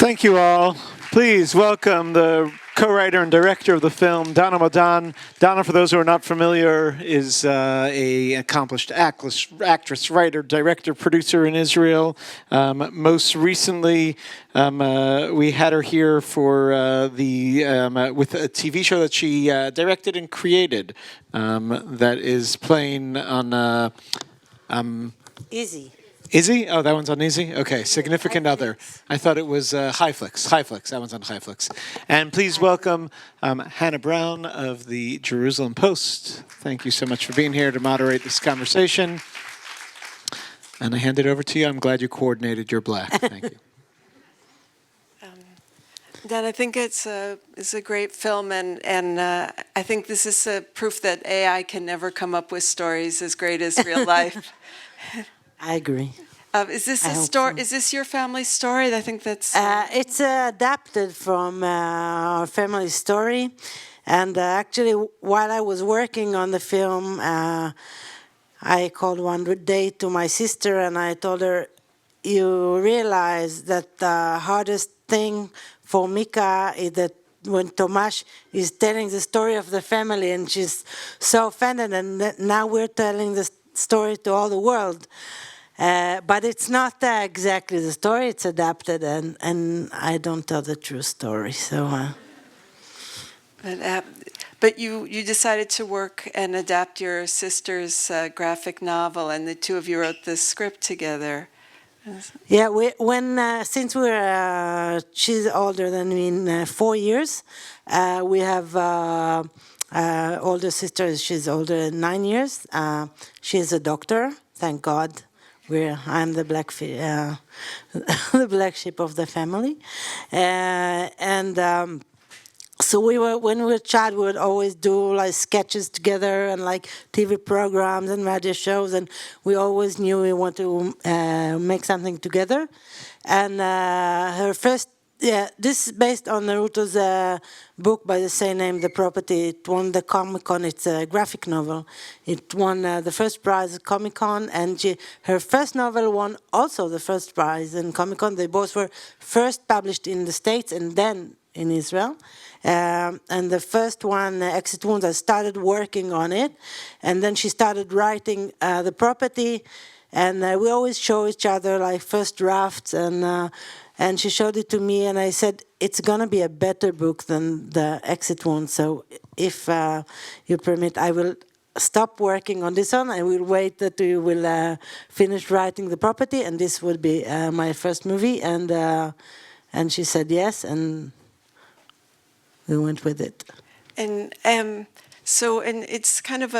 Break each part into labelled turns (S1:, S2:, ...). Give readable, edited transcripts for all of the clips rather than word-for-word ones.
S1: Thank you all. Please welcome the co-writer and director of the film, Dana Modan. Dana, for those who are not familiar, is an accomplished actress, writer, director, producer in Israel. Most recently, we had her here for with a TV show that she directed and created that is playing on
S2: Easy.
S1: Easy? Oh, that one's on Easy? Okay, Significant Other. I thought it was Highflix. Highflix, that one's on Highflix. And please welcome Hannah Brown of the Jerusalem Post. Thank you so much for being here to moderate this conversation. And I hand it over to you. I'm glad you coordinated your black. Thank you.
S3: Dan, I think it's a great film, and I think this is a proof that AI can never come up with stories as great as real life.
S2: I agree.
S3: Is this a story? So. Is this your family story? I think that's.
S2: It's adapted from our family story, and actually, while I was working on the film, I called one day to my sister, and I told her, "You realize that the hardest thing for Mika is that when Tomash is telling the story of the family, and she's so offended, and now we're telling the story to all the world." But it's not exactly the story, it's adapted, and I don't tell the true story. So,
S3: But you decided to work and adapt your sister's graphic novel, and the two of you wrote the script together.
S2: Yeah, since she's older than me in 4 years, we have older sister. She's older than 9 years. She's a doctor, thank God. I'm the the black sheep of the family, so when we were a child, we would always do like sketches together and like TV programs and radio shows, and we always knew we want to make something together. And her first. Yeah, this is based on Naruto's book by the same name, The Property. It won the Comic-Con. It's a graphic novel. It won the first prize at Comic-Con, and her first novel won also the first prize in Comic-Con. They both were first published in the States and then in Israel. And the first one, Exit Wounds, I started working on it, and then she started writing The Property, and we always show each other like first drafts, and she showed it to me, and I said, it's going to be a better book than the Exit Wound. So if you permit, I will stop working on this one. I will wait that you will finish writing The Property, and this would be my first movie. And she said yes, and we went with it.
S3: And it's kind of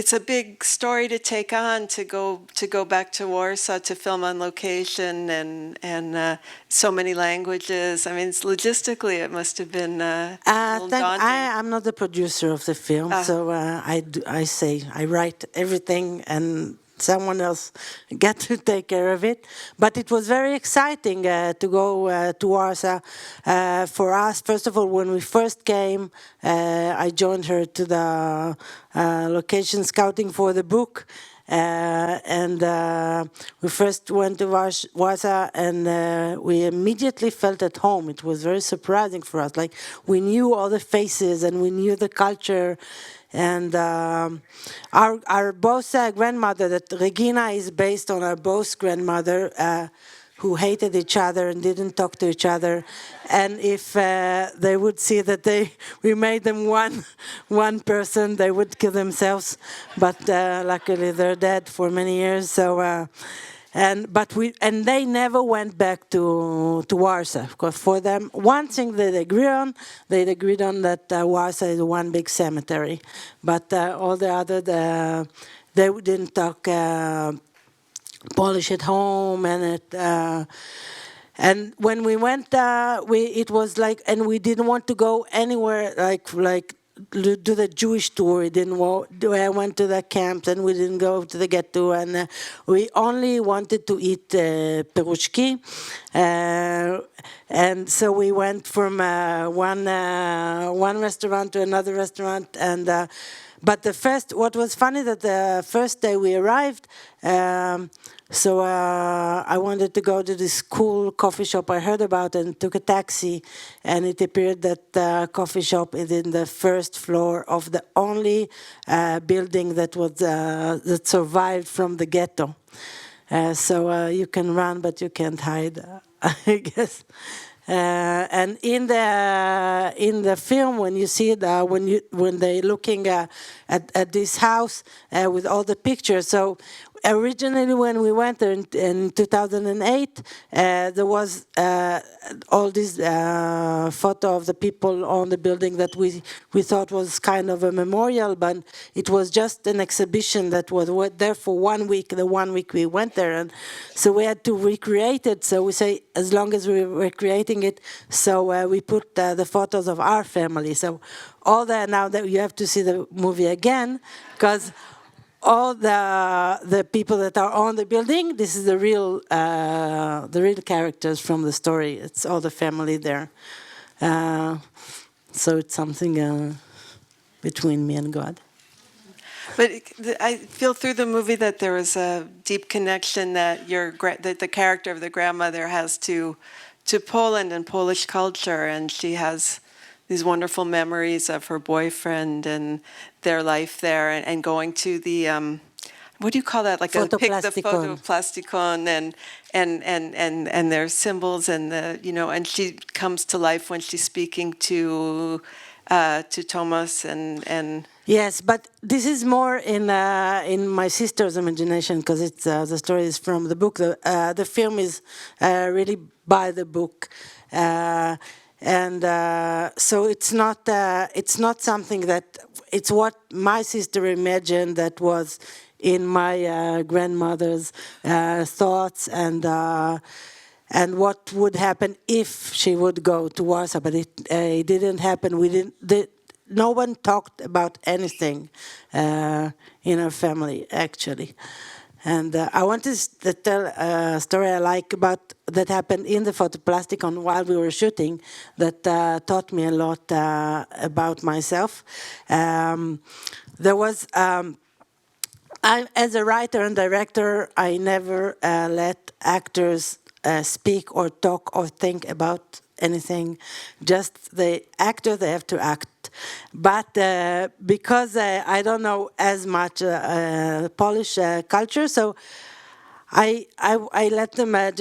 S3: it's a big story to take on, to go back to Warsaw to film on location, and so many languages. I mean, logistically, it must have been a little daunting.
S2: I'm not the producer of the film, so I write everything, and someone else got to take care of it. But it was very exciting to go to Warsaw. For us, first of all, when we first came, I joined her to the location scouting for the book. And we first went to Warsaw, and we immediately felt at home. It was very surprising for us. Like, we knew all the faces, and we knew the culture. And our boss grandmother, that Regina is based on our boss grandmother, who hated each other and didn't talk to each other. And if they would see that we made them one person, they would kill themselves. But luckily they're dead for many years. So. And they never went back to Warsaw, because for them, one thing they agreed on that Warsaw is one big cemetery, but all the other they didn't talk Polish at home, and when we went, it was like, and we didn't want to go anywhere like. Do the Jewish tour. We didn't I went to the camps, and we didn't go to the ghetto, and we only wanted to eat perushki, and so we went from one restaurant to another restaurant, and But what was funny that the first day we arrived, so I wanted to go to this cool coffee shop I heard about and took a taxi, and it appeared that the coffee shop is in the first floor of the only building that survived from the ghetto. So you can run, but you can't hide, I guess. And in the film, when you see it, when they're looking at this house with all the pictures, so originally when we went there in 2008, there was all this photo of the people on the building that we thought was kind of a memorial, but it was just an exhibition that was there for 1 week, the 1 week we went there. And so we had to recreate it. So we say, as long as we were creating it, so we put the photos of our family. So all that, now that you have to see the movie again, because all the people that are on the building, this is the real characters from the story. It's all the family there. So it's something between me and God.
S3: But I feel through the movie that there was a deep connection that that the character of the grandmother has to Poland and Polish culture, and she has these wonderful memories of her boyfriend and their life there, and going to the what do you call that? Like the photoplasticon and their symbols and and she comes to life when she's speaking to Thomas and.
S2: Yes, but this is more in my sister's imagination, because it's the story is from the book. The film is really by the book. And so it's not something that, it's what my sister imagined that was in my grandmother's thoughts and what would happen if she would go to Warsaw, but it didn't happen. No one talked about anything in our family, actually. And I wanted to tell a story I like about that happened in the photoplasticon while we were shooting that taught me a lot about myself. There was, as a writer and director, I never let actors speak or talk or think about anything. Just the actor, they have to act. But because I don't know as much Polish culture, so I let them I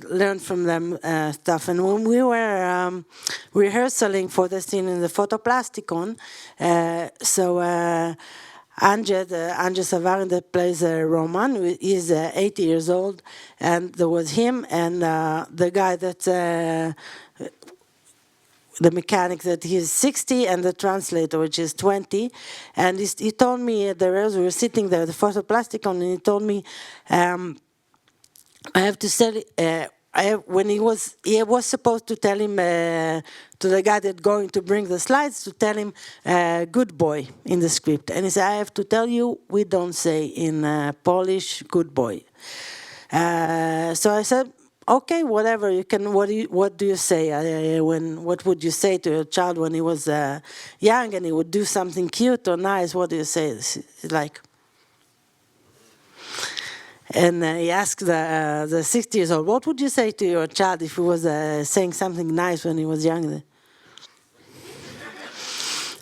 S2: learned from them stuff. And when we were rehearsing for the scene in the photoplasticon, Anje Savarin that plays Roman is 80 years old, and there was him and the guy that's the mechanic that he's 60 and the translator, which is 20. And he told me, we were sitting there, the photoplasticon, and he told me, I have to sell when he was supposed to tell him, to the guy that's going to bring the slides, to tell him, good boy in the script. And he said, I have to tell you, we don't say in Polish, good boy. So I said, okay, whatever you can. What do you say? What would you say to your child when he was young and he would do something cute or nice? What do you say? It's like, and he asked the 60 years old, what would you say to your child if he was saying something nice when he was young?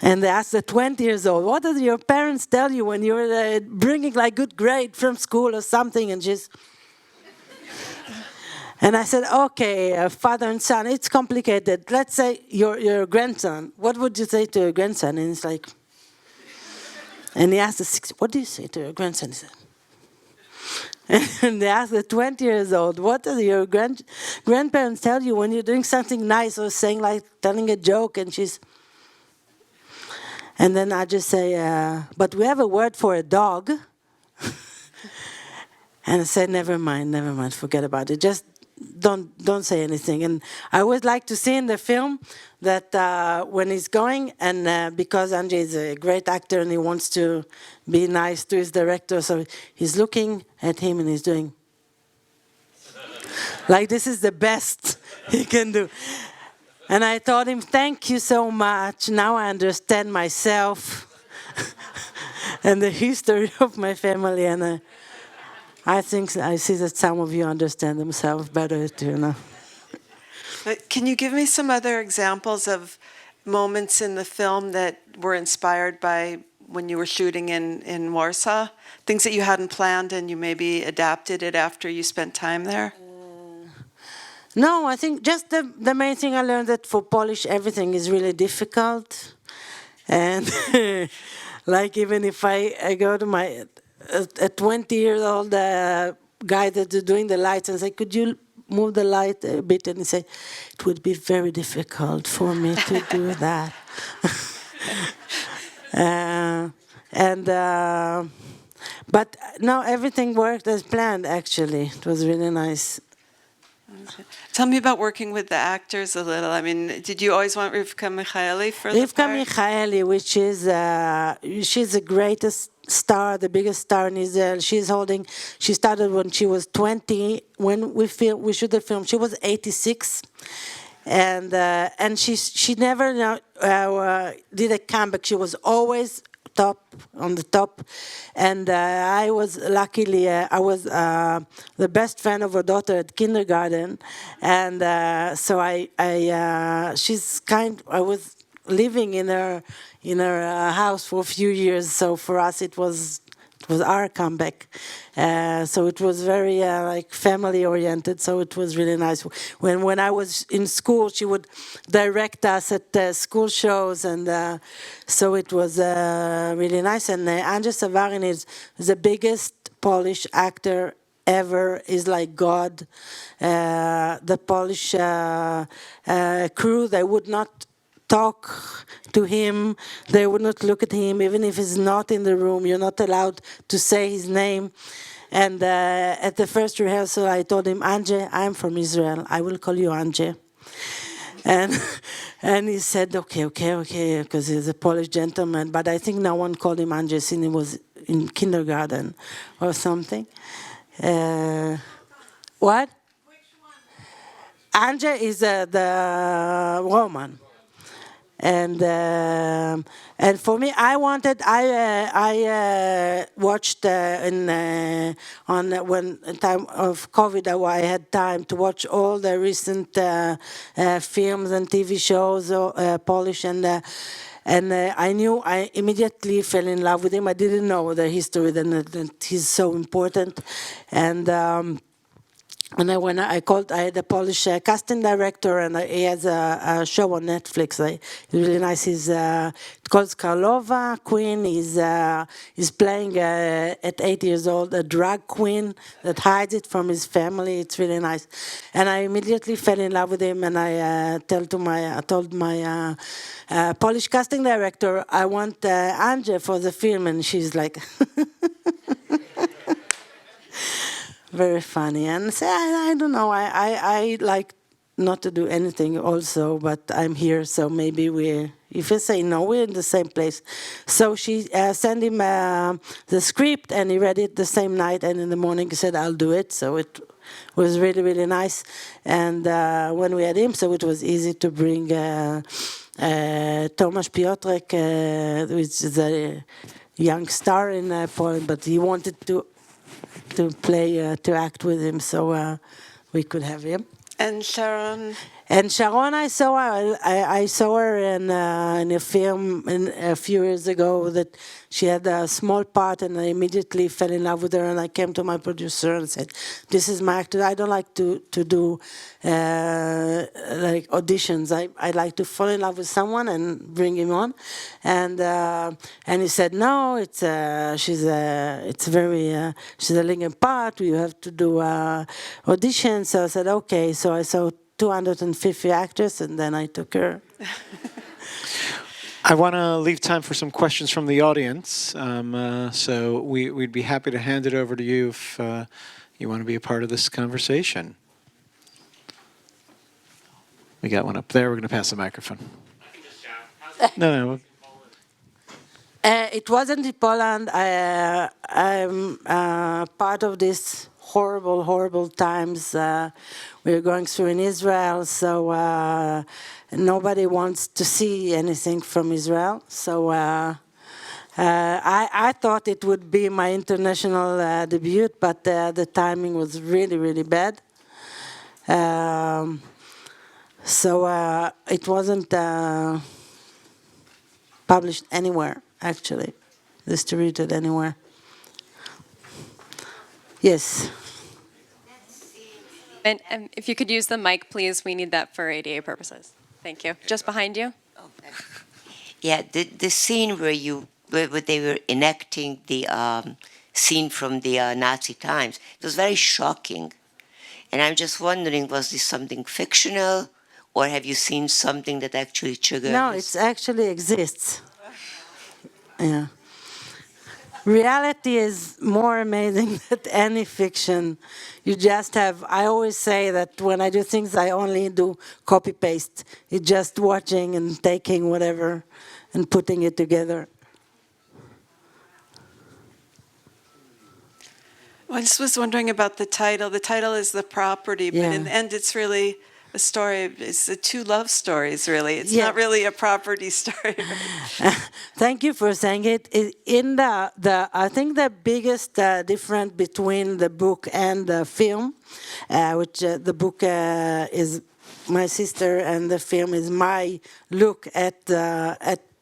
S2: And they asked the 20 years old, what did your parents tell you when you were bringing like good grade from school or something? And she's. And I said, okay, father and son, it's complicated. Let's say your grandson. What would you say to your grandson? And it's like, and he asked the 60, what do you say to your grandson? He said, and they asked the 20 years old, what do your grandparents tell you when you're doing something nice or saying like telling a joke? And she's, and then I just say, but we have a word for a dog. And I said, never mind, forget about it. Just don't say anything. And I always like to see in the film that when he's going, and because Anje is a great actor and he wants to be nice to his director, so he's looking at him and he's doing like this is the best he can do. And I told him, thank you so much. Now I understand myself. and the history of my family, and I think I see that some of you understand themselves better too.
S3: But can you give me some other examples of moments in the film that were inspired by when you were shooting in Warsaw? Things that you hadn't planned and you maybe adapted it after you spent time there?
S2: No, I think just the main thing I learned that for Polish everything is really difficult. And like even if I go to my a 20-year-old guy that's doing the lights and say, could you move the light a bit? And he say, it would be very difficult for me to do that. But no, everything worked as planned, actually. It was really nice.
S3: Tell me about working with the actors a little. I mean, did you always want Rivka Michaeli for the
S2: Rivka
S3: part?
S2: Michaeli, which is she's the greatest star, the biggest star in Israel. She started when she was 20. When we shoot the film, she was 86, and she never did a comeback. She was always on the top, and I was luckily I was the best friend of her daughter at kindergarten, and so I was living in her house for a few years. So for us it was our comeback. So it was very like family oriented. So it was really nice. When I was in school, she would direct us at school shows, and so it was really nice. And Andrzej Savarin is the biggest Polish actor ever. Is like God. The Polish crew, they would not talk to him, they would not look at him, even if he's not in the room. You're not allowed to say his name. And at the first rehearsal, I told him, Andrzej, I'm from Israel. I will call you Andrzej. And he said, okay, because he's a Polish gentleman. But I think no one called him Andrzej since he was in kindergarten or something. What? Which one? Andrzej is the Roman. And for me, I watched when time of COVID, I had time to watch all the recent films and TV shows, Polish, and I immediately fell in love with him. I didn't know the history that he's so important, and. And when I had a Polish casting director, and he has a show on Netflix. It's really nice. It's called Karlova Queen. He's playing at 8 years old a drag queen that hides it from his family. It's really nice, and I immediately fell in love with him. And I told my Polish casting director, I want Andrzej for the film, and she's like. Very funny, and say I don't know. I like not to do anything also, but I'm here, so maybe if I say no, we're in the same place. So she sent him the script, and he read it the same night, and in the morning he said, I'll do it. So it was really, really nice. And when we had him, so it was easy to bring Tomasz Piotrek, which is a young star in Poland, but he wanted to play, to act with him, so we could have him.
S3: And Sharon?
S2: And Sharon, I saw her in a film a few years ago that she had a small part, and I immediately fell in love with her. And I came to my producer and said, "This is my actor. I don't like to do like auditions. I like to fall in love with someone and bring him on." And he said, "No, she's a leading part. You have to do auditions." So I said, "Okay." So I saw 250 actors, and then I took her.
S1: I want to leave time for some questions from the audience, so we'd be happy to hand it over to you if you want to be a part of this conversation. We got one up there. We're going to pass the microphone. No.
S2: It wasn't in Poland. I'm part of this horrible times we're going through in Israel, so nobody wants to see anything from Israel. So I thought it would be my international debut, but the timing was really, really bad. So it wasn't published anywhere, actually, distributed anywhere. Yes.
S4: And if you could use the mic, please, we need that for ADA purposes. Thank you. Just behind you.
S5: Yeah, the scene where they were enacting the scene from the Nazi times, it was very shocking. And I'm just wondering, was this something fictional, or have you seen something that actually triggered
S2: No,
S5: this?
S2: it actually exists. Yeah. Reality is more amazing than any fiction. You just have, I always say that when I do things, I only do copy-paste. It's just watching and taking whatever and putting it together.
S3: Well, I just was wondering about the title. The title is The Property, but in the end, it's really a story. It's the two love stories, really. It's not really a property story.
S2: Thank you for saying it. In I think the biggest difference between the book and the film, which the book is my sister and the film is my look at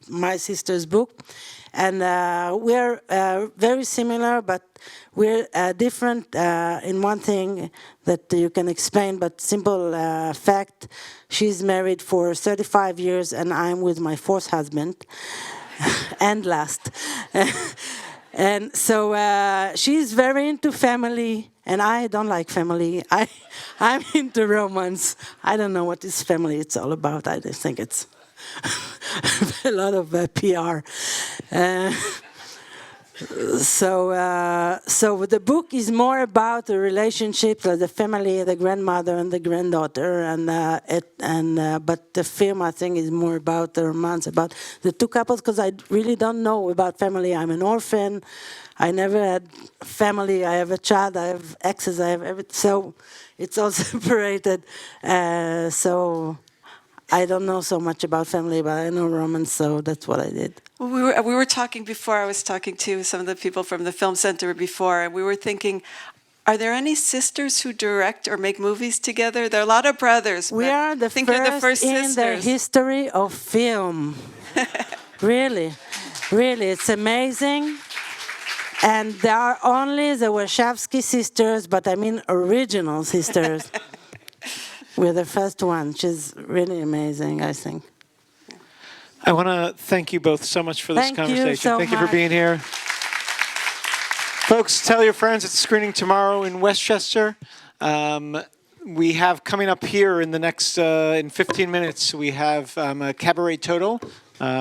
S2: my sister's book. And we're very similar, but we're different in one thing that you can explain, but simple fact, she's married for 35 years and I'm with my fourth husband, and last. And so she's very into family, and I don't like family. I'm into romance. I don't know what this family is all about. I just think it's a lot of PR. So the book is more about the relationships of the family, the grandmother and the granddaughter, but the film I think is more about the romance, about the two couples, because I really don't know about family. I'm an orphan. I never had family. I have a child. I have exes. I have everything. So it's all separated. So I don't know so much about family, but I know romance, so that's what I did.
S3: Well, we were talking before. I was talking to some of the people from the Film Center before, and we were thinking, are there any sisters who direct or make movies together? There are a lot of brothers.
S2: We are the first in the history of film. Really, it's amazing. And there are only the Wachowski sisters, but I mean original sisters. We're the first one, which is really amazing, I think.
S1: I want to thank you both so much for this conversation. Thank you for being here. Folks, tell your friends it's screening tomorrow in Westchester. We have coming up here in the next, in 15 minutes, we have a Cabaret Total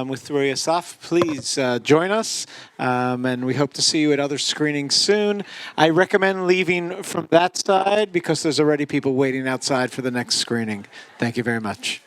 S1: with Roy Asaf. Please join us, and we hope to see you at other screenings soon. I recommend leaving from that side because there's already people waiting outside for the next screening. Thank you very much.